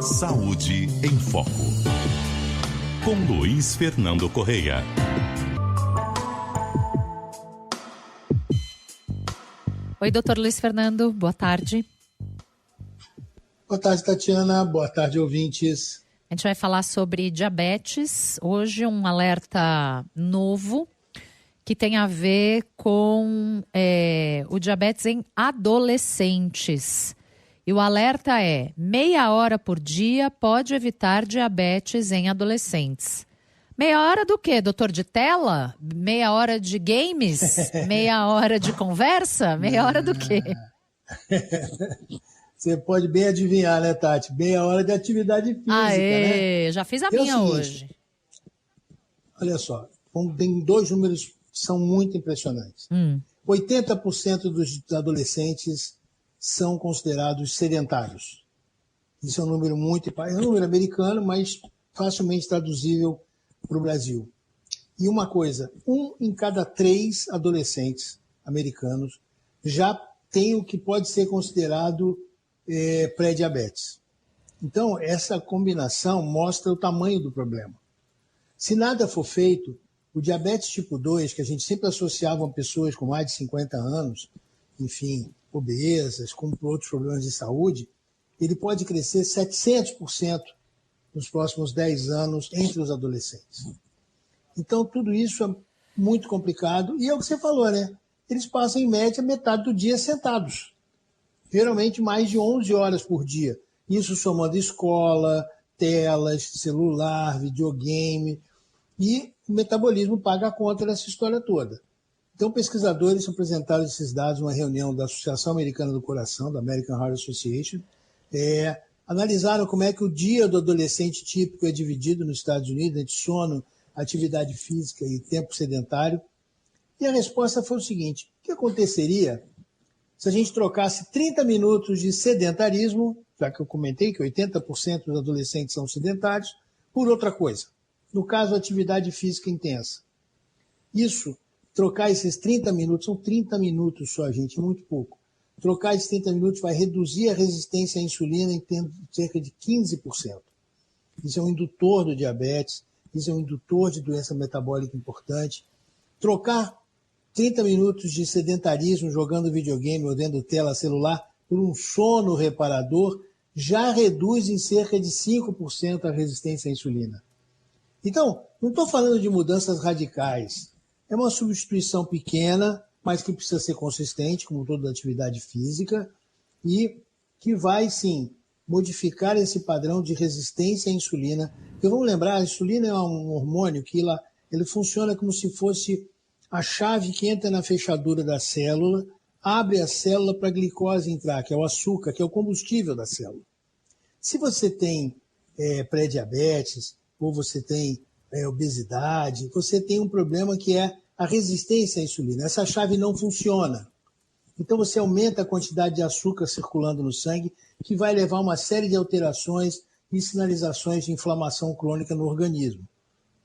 Saúde em Foco, com Luiz Fernando Correia. Oi, doutor Luiz Fernando, boa tarde. Boa tarde, Tatiana. Boa tarde, ouvintes. A gente vai falar sobre diabetes. Hoje um alerta novo que tem a ver com o diabetes em adolescentes. E o alerta é: meia hora por dia pode evitar diabetes em adolescentes. Meia hora do quê, doutor? De tela? Meia hora de games? Meia hora de conversa? Meia hora do quê? Você pode bem adivinhar, né, Tati? Meia hora de atividade física, né? Já fiz a minha hoje. Olha só, tem dois números que são muito impressionantes. 80% dos adolescentes são considerados sedentários. Isso é um número é um número americano, mas facilmente traduzível para o Brasil. E uma coisa, 1 em cada 3 adolescentes americanos já tem o que pode ser considerado pré-diabetes. Então, essa combinação mostra o tamanho do problema. Se nada for feito, o diabetes tipo 2, que a gente sempre associava a pessoas com mais de 50 anos, enfim, obesas, com outros problemas de saúde, ele pode crescer 700% nos próximos 10 anos entre os adolescentes. Então, tudo isso é muito complicado. E é o que você falou, né? Eles passam, em média, metade do dia sentados. Geralmente, mais de 11 horas por dia. Isso somando escola, telas, celular, videogame. E o metabolismo paga a conta dessa história toda. Então, pesquisadores apresentaram esses dados numa reunião da Associação Americana do Coração, da American Heart Association, analisaram como é que o dia do adolescente típico é dividido nos Estados Unidos entre sono, atividade física e tempo sedentário. E a resposta foi o seguinte: o que aconteceria se a gente trocasse 30 minutos de sedentarismo, já que eu comentei que 80% dos adolescentes são sedentários, por outra coisa? No caso, atividade física intensa. Trocar esses 30 minutos, são 30 minutos só, gente, muito pouco. Trocar esses 30 minutos vai reduzir a resistência à insulina em cerca de 15%. Isso é um indutor do diabetes, isso é um indutor de doença metabólica importante. Trocar 30 minutos de sedentarismo jogando videogame ou dentro tela celular por um sono reparador já reduz em cerca de 5% a resistência à insulina. Então, não estou falando de mudanças radicais. É uma substituição pequena, mas que precisa ser consistente, como toda atividade física, e que vai, sim, modificar esse padrão de resistência à insulina. Porque vamos lembrar, a insulina é um hormônio que ele funciona como se fosse a chave que entra na fechadura da célula, abre a célula para a glicose entrar, que é o açúcar, que é o combustível da célula. Se você tem pré-diabetes, ou você tem obesidade, você tem um problema que é a resistência à insulina. Essa chave não funciona. Então você aumenta a quantidade de açúcar circulando no sangue, que vai levar a uma série de alterações e sinalizações de inflamação crônica no organismo.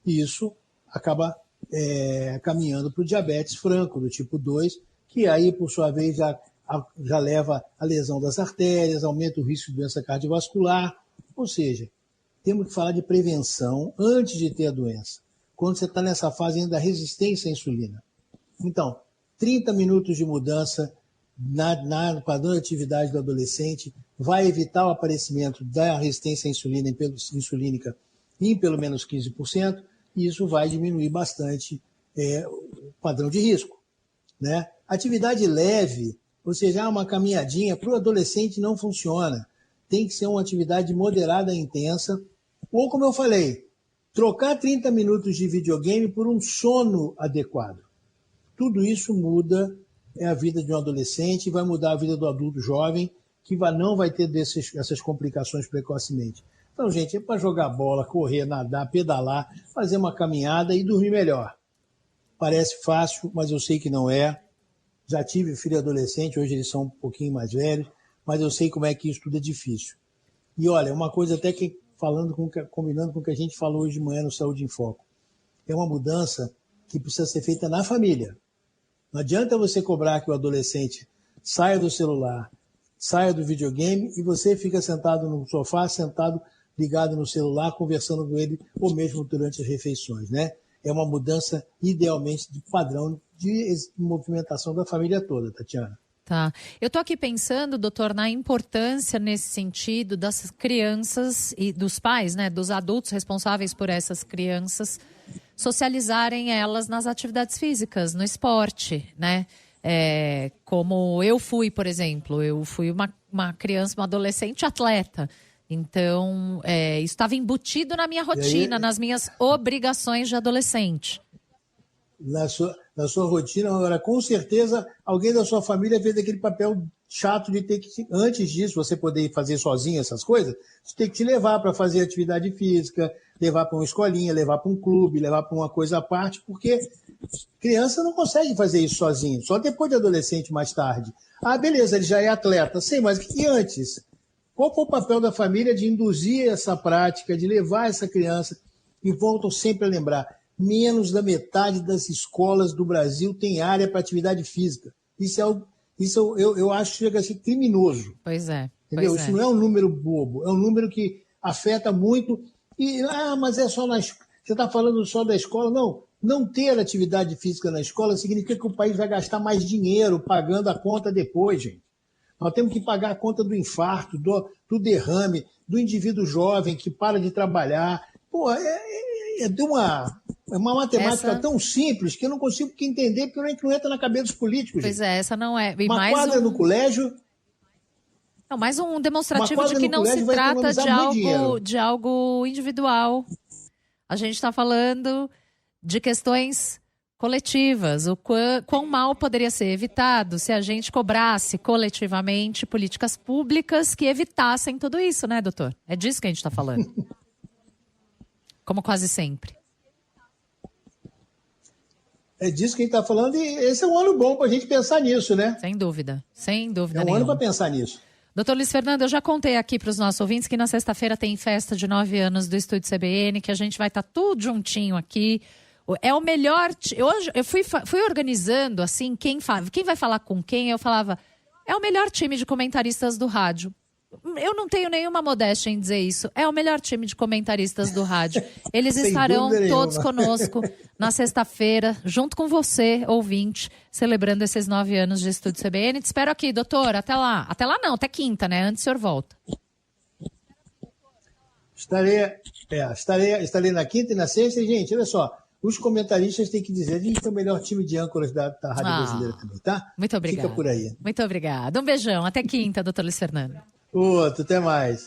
E isso acaba caminhando para o diabetes franco, do tipo 2, que aí, por sua vez, já leva à lesão das artérias, aumenta o risco de doença cardiovascular. Ou seja, temos que falar de prevenção antes de ter a doença, quando você está nessa fase ainda da resistência à insulina. Então, 30 minutos de mudança no padrão de atividade do adolescente vai evitar o aparecimento da resistência insulínica em pelo menos 15%, e isso vai diminuir bastante o padrão de risco, né? Atividade leve, ou seja, uma caminhadinha, para o adolescente não funciona. Tem que ser uma atividade moderada e intensa, ou, como eu falei, trocar 30 minutos de videogame por um sono adequado. Tudo isso muda a vida de um adolescente e vai mudar a vida do adulto jovem, que não vai ter essas complicações precocemente. Então, gente, é para jogar bola, correr, nadar, pedalar, fazer uma caminhada e dormir melhor. Parece fácil, mas eu sei que não é. Já tive filho adolescente, hoje eles são um pouquinho mais velhos, mas eu sei como é que isso tudo é difícil. E olha, uma coisa até que combinando com o que a gente falou hoje de manhã no Saúde em Foco, é uma mudança que precisa ser feita na família. Não adianta você cobrar que o adolescente saia do celular, saia do videogame e você fica sentado no sofá, sentado ligado no celular, conversando com ele, ou mesmo durante as refeições, né? É uma mudança, idealmente, de padrão de movimentação da família toda, Tatiana. Tá. Eu estou aqui pensando, doutor, na importância nesse sentido das crianças e dos pais, né, dos adultos responsáveis por essas crianças, socializarem elas nas atividades físicas, no esporte, né? Como eu fui, por exemplo, eu fui uma criança, uma adolescente atleta. Então, isso estava embutido na minha rotina, nas minhas obrigações de adolescente. Na sua rotina, agora, com certeza, alguém da sua família fez aquele papel chato de ter que, antes disso, você poder fazer sozinho essas coisas, você tem que te levar para fazer atividade física, levar para uma escolinha, levar para um clube, levar para uma coisa à parte, porque criança não consegue fazer isso sozinho, só depois de adolescente, mais tarde. Ah, beleza, ele já é atleta, sei, mas e antes? Qual foi o papel da família de induzir essa prática, de levar essa criança? E voltam sempre a lembrar, menos da metade das escolas do Brasil tem área para atividade física. Isso eu acho que chega a ser criminoso. Pois é. Entendeu? Isso não é um número bobo, é um número que afeta muito. Mas é só na escola. Você está falando só da escola? Não ter atividade física na escola significa que o país vai gastar mais dinheiro pagando a conta depois, gente. Nós temos que pagar a conta do infarto, do derrame, do indivíduo jovem que para de trabalhar. Pô, é uma matemática tão simples que eu não consigo entender, porque não entra na cabeça dos políticos. Pois gente. Essa não é. E uma mais quadra no colégio... Não, mais um demonstrativo de que não se trata de algo individual. A gente está falando de questões coletivas. O quão mal poderia ser evitado se a gente cobrasse coletivamente políticas públicas que evitassem tudo isso, né, doutor? É disso que a gente está falando. Como quase sempre. É disso que a gente está falando e esse é um ano bom para a gente pensar nisso, né? Sem dúvida É um ano para pensar nisso. Doutor Luiz Fernando, eu já contei aqui para os nossos ouvintes que na sexta-feira tem festa de 9 anos do Estúdio CBN, que a gente vai estar tudo juntinho aqui. É o melhor... Eu fui organizando, assim, quem vai falar com quem, eu falava, é o melhor time de comentaristas do rádio. Eu não tenho nenhuma modéstia em dizer isso. É o melhor time de comentaristas do rádio. Eles estarão todos conosco na sexta-feira, junto com você, ouvinte, celebrando esses 9 anos de Estúdio CBN. Te espero aqui, doutor. Até lá. Até lá não, até quinta, né? Antes o senhor volta. Estarei na quinta e na sexta. E, gente, olha só. Os comentaristas têm que dizer, a gente tem o melhor time de âncoras da Rádio Brasileira também, tá? Muito obrigada. Fica por aí. Muito obrigada. Um beijão. Até quinta, doutor Luiz Fernando. Outro, até mais.